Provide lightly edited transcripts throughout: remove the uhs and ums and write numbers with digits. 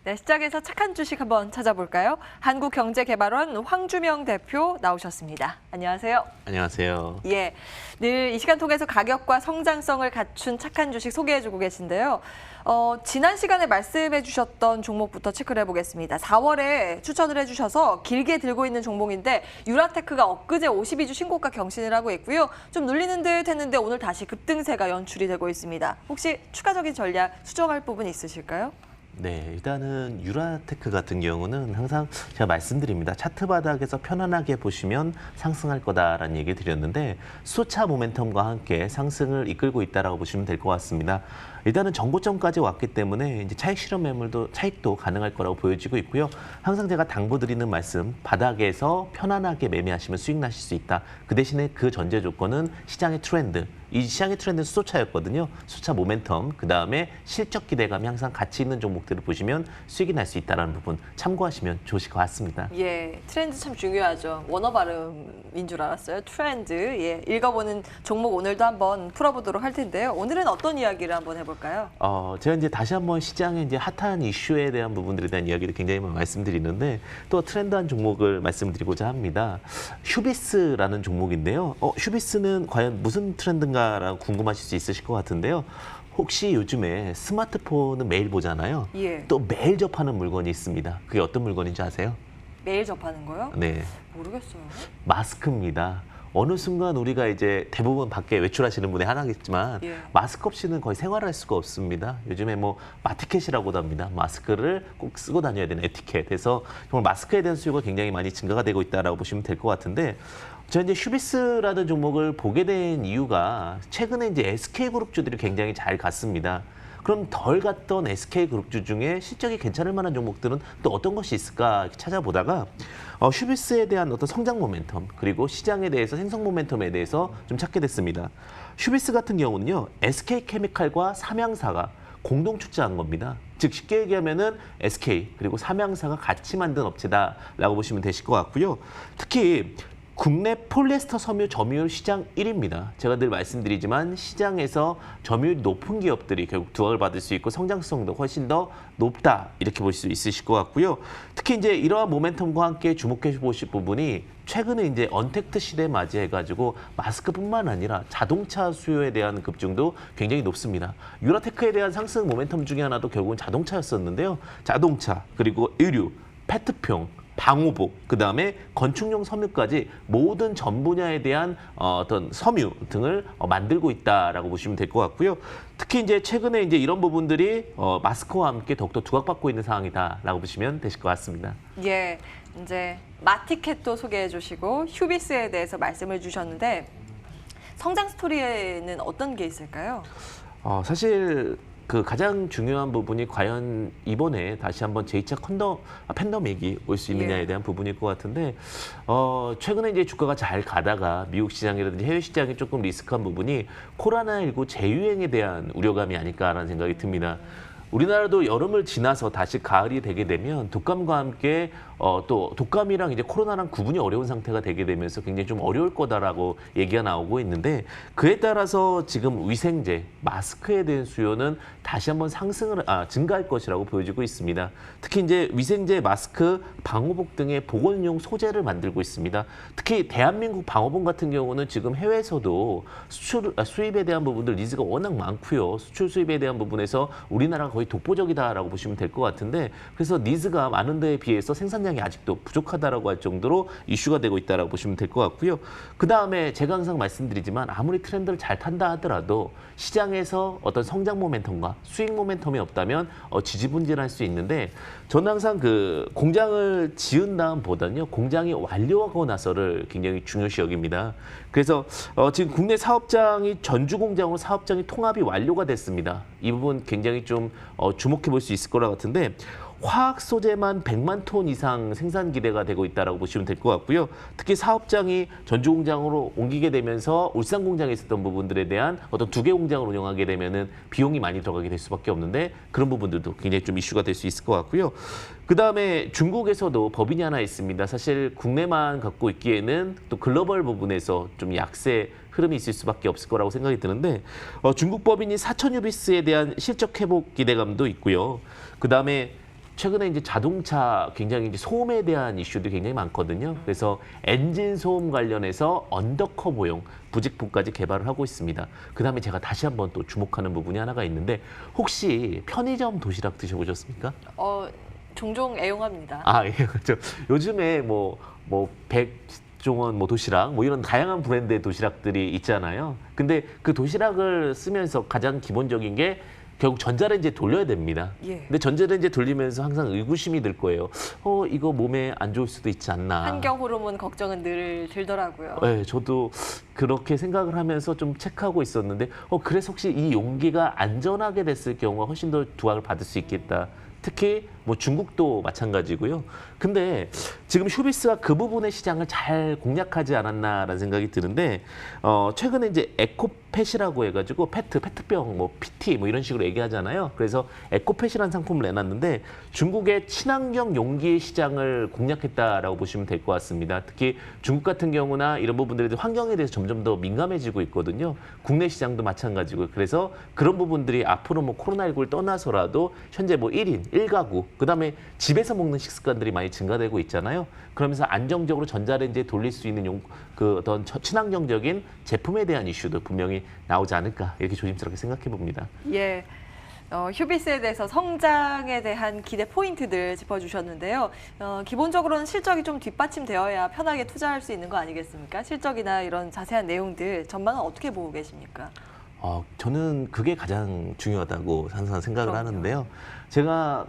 네, 시장에서 착한 주식 한번 찾아볼까요? 한국경제개발원 황주명 대표 나오셨습니다. 안녕하세요. 안녕하세요. 예, 늘 이 시간 통해서 가격과 성장성을 갖춘 착한 주식 소개해주고 계신데요. 지난 시간에 말씀해 주셨던 종목부터 체크를 해보겠습니다. 4월에 추천을 해주셔서 길게 들고 있는 종목인데 유라테크가 엊그제 52주 신고가 경신을 하고 있고요. 좀 눌리는 듯 했는데 오늘 다시 급등세가 연출이 되고 있습니다. 혹시 추가적인 전략 수정할 부분 있으실까요? 네, 일단은 유라테크 같은 경우는 항상 제가 말씀드립니다. 차트 바닥에서 편안하게 보시면 상승할 거다라는 얘기 드렸는데 수차 모멘텀과 함께 상승을 이끌고 있다라고 보시면 될 것 같습니다. 일단은 정고점까지 왔기 때문에 이제 차익 실현 매물도 차익도 가능할 거라고 보여지고 있고요. 항상 제가 당부드리는 말씀, 바닥에서 편안하게 매매하시면 수익 나실 수 있다. 그 대신에 그 전제 조건은 시장의 트렌드. 이 시장의 트렌드는 수소차였거든요. 수소차 모멘텀, 그다음에 실적 기대감이 항상 같이 있는 종목들을 보시면 수익이 날 수 있다는 부분 참고하시면 좋으실 것 같습니다. 예, 트렌드 참 중요하죠. 원어 발음인 줄 알았어요. 트렌드. 예, 읽어보는 종목 오늘도 한번 풀어보도록 할 텐데요. 오늘은 어떤 이야기를 한번 해볼까요? 제가 이제 다시 한번 시장의 이제 핫한 이슈에 대한 부분들에 대한 이야기를 굉장히 많이 말씀드리는데 또 트렌드한 종목을 말씀드리고자 합니다. 휴비스라는 종목인데요. 휴비스는 과연 무슨 트렌드인가? 라고 궁금하실 수 있으실 것 같은데요. 혹시 요즘에 스마트폰은 매일 보잖아요. 예. 또 매일 접하는 물건이 있습니다. 그게 어떤 물건인지 아세요? 매일 접하는 거요? 네, 모르겠어요. 마스크입니다. 어느 순간 우리가 이제 대부분 밖에 외출하시는 분이 하나겠지만 예. 마스크 없이는 거의 생활할 수가 없습니다. 요즘에 뭐 마티켓이라고도 합니다. 마스크를 꼭 쓰고 다녀야 되는 에티켓. 그래서 정말 마스크에 대한 수요가 굉장히 많이 증가가 되고 있다라고 보시면 될 것 같은데 제가 이제 휴비스라는 종목을 보게 된 이유가 최근에 이제 SK그룹주들이 굉장히 잘 갔습니다. 그럼 덜 갔던 SK그룹주 중에 실적이 괜찮을 만한 종목들은 또 어떤 것이 있을까 이렇게 찾아보다가 휴비스에 대한 어떤 성장 모멘텀 그리고 시장에 대해서 생성 모멘텀에 대해서 좀 찾게 됐습니다. 휴비스 같은 경우는요. SK케미칼과 삼양사가 공동 출자한 겁니다. 즉 쉽게 얘기하면은 SK 그리고 삼양사가 같이 만든 업체다라고 보시면 되실 것 같고요. 특히 국내 폴리에스터 섬유 점유율 시장 1위입니다. 제가 늘 말씀드리지만 시장에서 점유율이 높은 기업들이 결국 두각을 받을 수 있고 성장성도 훨씬 더 높다 이렇게 볼 수 있으실 것 같고요. 특히 이제 이러한 모멘텀과 함께 주목해 보실 부분이 최근에 이제 언택트 시대 맞이해가지고 마스크뿐만 아니라 자동차 수요에 대한 급증도 굉장히 높습니다. 유라테크에 대한 상승 모멘텀 중에 하나도 결국은 자동차였었는데요. 자동차 그리고 의류, 페트병 방호복, 그다음에 건축용 섬유까지 모든 전 분야에 대한 어떤 섬유 등을 만들고 있다라고 보시면 될 것 같고요. 특히 이제 최근에 이제 이런 부분들이 마스크와 함께 더욱더 두각받고 있는 상황이다라고 보시면 되실 것 같습니다. 예, 이제 마티켓도 소개해 주시고 휴비스에 대해서 말씀을 주셨는데 성장 스토리에는 어떤 게 있을까요? 사실 그 가장 중요한 부분이 과연 이번에 다시 한번 제2차 팬데믹이 올 수 있느냐에 대한 부분일 것 같은데 최근에 이제 주가가 잘 가다가 미국 시장이라든지 해외 시장이 조금 리스크한 부분이 코로나19 재유행에 대한 우려감이 아닐까라는 생각이 듭니다. 우리나라도 여름을 지나서 다시 가을이 되게 되면 독감과 함께 또 독감이랑 이제 코로나랑 구분이 어려운 상태가 되게 되면서 굉장히 좀 어려울 거다라고 얘기가 나오고 있는데 그에 따라서 지금 위생제, 마스크에 대한 수요는 다시 한번 증가할 것이라고 보여지고 있습니다. 특히 이제 위생제, 마스크, 방호복 등의 보건용 소재를 만들고 있습니다. 특히 대한민국 방호복 같은 경우는 지금 해외에서도 수입에 대한 부분들 니즈가 워낙 많고요. 수출 수입에 대한 부분에서 우리나라가 거의 독보적이다라고 보시면 될 것 같은데 그래서 니즈가 많은 데에 비해서 생산량이 아직도 부족하다라고 할 정도로 이슈가 되고 있다라고 보시면 될 것 같고요. 그다음에 제가 항상 말씀드리지만 아무리 트렌드를 잘 탄다 하더라도 시장에서 어떤 성장 모멘텀과 수익 모멘텀이 없다면 지지분진할 수 있는데 저는 항상 그 공장을 지은 다음보다는요. 공장이 완료하고 나서를 굉장히 중요시 여깁니다. 그래서 지금 국내 사업장이 전주 공장으로 사업장이 통합이 완료가 됐습니다. 이 부분 굉장히 좀 주목해 볼 수 있을 거라 같은데 화학 소재만 100만 톤 이상 생산 기대가 되고 있다라고 보시면 될 것 같고요. 특히 사업장이 전주 공장으로 옮기게 되면서 울산 공장에 있었던 부분들에 대한 어떤 두 개 공장을 운영하게 되면은 비용이 많이 들어가게 될 수밖에 없는데 그런 부분들도 굉장히 좀 이슈가 될 수 있을 것 같고요. 그다음에 중국에서도 법인이 하나 있습니다. 사실 국내만 갖고 있기에는 또 글로벌 부분에서 좀 약세 흐름이 있을 수밖에 없을 거라고 생각이 드는데 중국 법인이 사천유비스에 대한 실적 회복 기대감도 있고요. 그다음에 최근에 이제 자동차 굉장히 이제 소음에 대한 이슈도 굉장히 많거든요. 그래서 엔진 소음 관련해서 언더커버용 부직포까지 개발을 하고 있습니다. 그다음에 제가 다시 한번 또 주목하는 부분이 하나가 있는데 혹시 편의점 도시락 드셔보셨습니까? 종종 애용합니다. 아, 예, 그렇죠. 요즘에 백종원 도시락 이런 다양한 브랜드의 도시락들이 있잖아요. 근데 그 도시락을 쓰면서 가장 기본적인 게 결국 전자레인지에 돌려야 됩니다. 예. 근데 전자레인지에 돌리면서 항상 의구심이 들 거예요. 이거 몸에 안 좋을 수도 있지 않나. 환경 호르몬 걱정은 늘 들더라고요. 네, 저도 그렇게 생각을 하면서 좀 체크하고 있었는데, 그래서 혹시 이 용기가 안전하게 됐을 경우가 훨씬 더 두각을 받을 수 있겠다. 특히 중국도 마찬가지고요. 근데 지금 휴비스가 그 부분의 시장을 잘 공략하지 않았나라는 생각이 드는데 최근에 이제 에코펫이라고 해가지고 페트병, PT 이런 식으로 얘기하잖아요. 그래서 에코펫이라는 상품을 내놨는데 중국의 친환경 용기 시장을 공략했다라고 보시면 될 것 같습니다. 특히 중국 같은 경우나 이런 부분들이 환경에 대해서 점점 더 민감해지고 있거든요. 국내 시장도 마찬가지고 그래서 그런 부분들이 앞으로 코로나19를 떠나서라도 현재 1인, 1가구 그다음에 집에서 먹는 식습관들이 많이 증가되고 있잖아요. 그러면서 안정적으로 전자레인지에 돌릴 수 있는 어떤 친환경적인 제품에 대한 이슈도 분명히 나오지 않을까 이렇게 조심스럽게 생각해 봅니다. 예. 휴비스에 대해서 성장에 대한 기대 포인트들 짚어주셨는데요. 기본적으로는 실적이 좀 뒷받침되어야 편하게 투자할 수 있는 거 아니겠습니까? 실적이나 이런 자세한 내용들 전망은 어떻게 보고 계십니까? 저는 그게 가장 중요하다고 항상 생각을 그럼요. 하는데요. 제가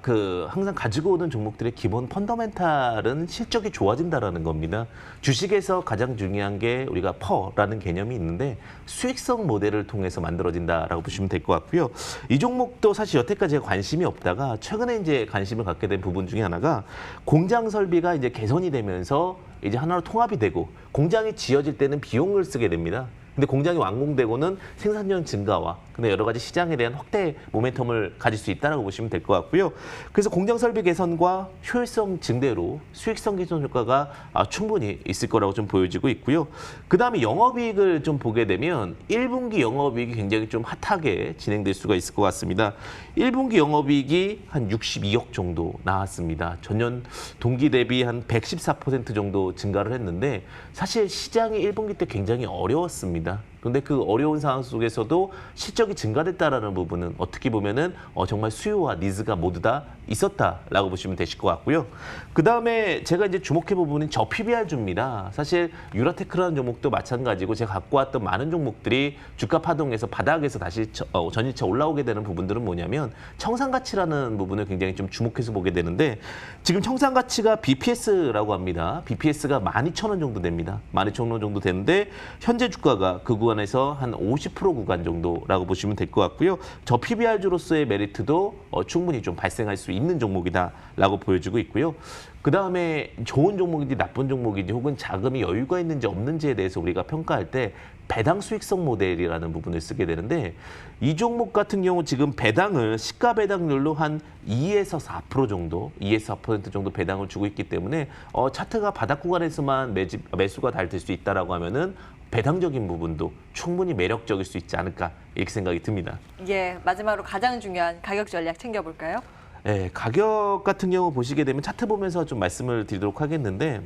항상 가지고 오는 종목들의 기본 펀더멘탈은 실적이 좋아진다라는 겁니다. 주식에서 가장 중요한 게 우리가 퍼라는 개념이 있는데 수익성 모델을 통해서 만들어진다라고 보시면 될 것 같고요. 이 종목도 사실 여태까지 제가 관심이 없다가 최근에 이제 관심을 갖게 된 부분 중에 하나가 공장 설비가 이제 개선이 되면서 이제 하나로 통합이 되고 공장이 지어질 때는 비용을 쓰게 됩니다. 근데 공장이 완공되고는 생산량 증가와 근데 여러 가지 시장에 대한 확대 모멘텀을 가질 수 있다고 보시면 될 것 같고요. 그래서 공장 설비 개선과 효율성 증대로 수익성 개선 효과가 충분히 있을 거라고 좀 보여지고 있고요. 그다음에 영업이익을 좀 보게 되면 1분기 영업이익이 굉장히 좀 핫하게 진행될 수가 있을 것 같습니다. 1분기 영업이익이 한 62억 정도 나왔습니다. 전년 동기 대비 한 114% 정도 증가를 했는데 사실 시장이 1분기 때 굉장히 어려웠습니다. 그런데 그 어려운 상황 속에서도 실적이 증가됐다라는 부분은 어떻게 보면은 정말 수요와 니즈가 모두 다 있었다라고 보시면 되실 것 같고요. 그 다음에 제가 이제 주목해 본 부분은 저 PBR주입니다. 사실 유라테크라는 종목도 마찬가지고 제가 갖고 왔던 많은 종목들이 주가 파동에서 바닥에서 다시 전일차 올라오게 되는 부분들은 뭐냐면 청산가치라는 부분을 굉장히 좀 주목해서 보게 되는데 지금 청산가치가 BPS라고 합니다. BPS가 12,000원 정도 됩니다. 12,000원 정도 되는데 현재 주가가 그 구간에서 한 50% 구간 정도라고 보시면 될 것 같고요. 저 PBR주로서의 메리트도 충분히 좀 발생할 수 있는 종목이다라고 보여지고 있고요. 그 다음에 좋은 종목인지 나쁜 종목인지 혹은 자금이 여유가 있는지 없는지에 대해서 우리가 평가할 때 배당 수익성 모델이라는 부분을 쓰게 되는데 이 종목 같은 경우 지금 배당을 시가 배당률로 한 2에서 4% 정도, 2에서 4% 정도 배당을 주고 있기 때문에 차트가 바닥 구간에서만 매수가 잘 될 수 있다라고 하면은 배당적인 부분도 충분히 매력적일 수 있지 않을까 이렇게 생각이 듭니다. 예, 마지막으로 가장 중요한 가격 전략 챙겨볼까요? 네, 가격 같은 경우 보시게 되면 차트 보면서 좀 말씀을 드리도록 하겠는데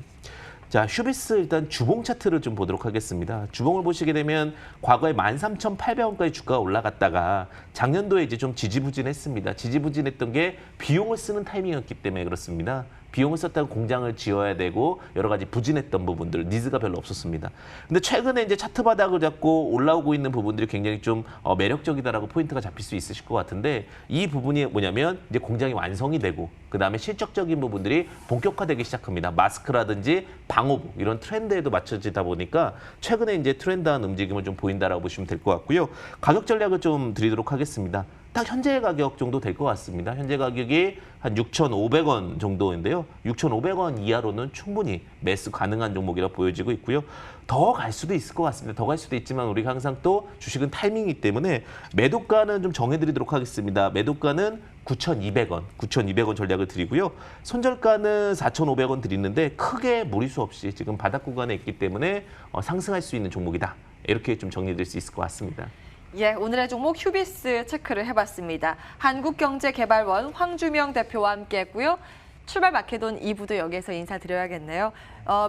자, 휴비스 일단 주봉 차트를 좀 보도록 하겠습니다. 주봉을 보시게 되면 과거에 13,800원까지 주가가 올라갔다가 작년도에 이제 좀 지지부진했습니다. 지지부진했던 게 비용을 쓰는 타이밍이었기 때문에 그렇습니다. 비용을 썼다고 공장을 지어야 되고 여러 가지 부진했던 부분들, 니즈가 별로 없었습니다. 근데 최근에 이제 차트 바닥을 잡고 올라오고 있는 부분들이 굉장히 좀 매력적이다라고 포인트가 잡힐 수 있으실 것 같은데 이 부분이 뭐냐면 이제 공장이 완성이 되고 그다음에 실적적인 부분들이 본격화되기 시작합니다. 마스크라든지 방호복 이런 트렌드에도 맞춰지다 보니까 최근에 이제 트렌드한 움직임을 좀 보인다라고 보시면 될 것 같고요. 가격 전략을 좀 드리도록 하겠습니다. 딱 현재 가격 정도 될 것 같습니다. 현재 가격이 한 6,500원 정도인데요. 6,500원 이하로는 충분히 매수 가능한 종목이라 보여지고 있고요. 더 갈 수도 있을 것 같습니다. 더 갈 수도 있지만 우리가 항상 또 주식은 타이밍이기 때문에 매도가는 좀 정해드리도록 하겠습니다. 매도가는 9,200원, 9,200원 전략을 드리고요. 손절가는 4,500원 드리는데 크게 무리수 없이 지금 바닥 구간에 있기 때문에 상승할 수 있는 종목이다. 이렇게 좀 정리될 수 있을 것 같습니다. 예, 오늘의 종목 휴비스 체크를 해봤습니다. 한국경제개발원 황주명 대표와 함께했고요. 출발 마케돈 2부도 여기에서 인사드려야겠네요.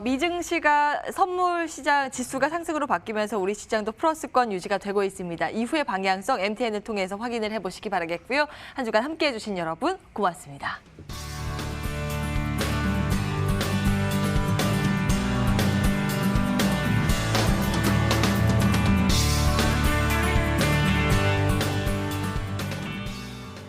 미증시가 선물 시장 지수가 상승으로 바뀌면서 우리 시장도 플러스권 유지가 되고 있습니다. 이후의 방향성 MTN을 통해서 확인을 해보시기 바라겠고요. 한 주간 함께해 주신 여러분 고맙습니다.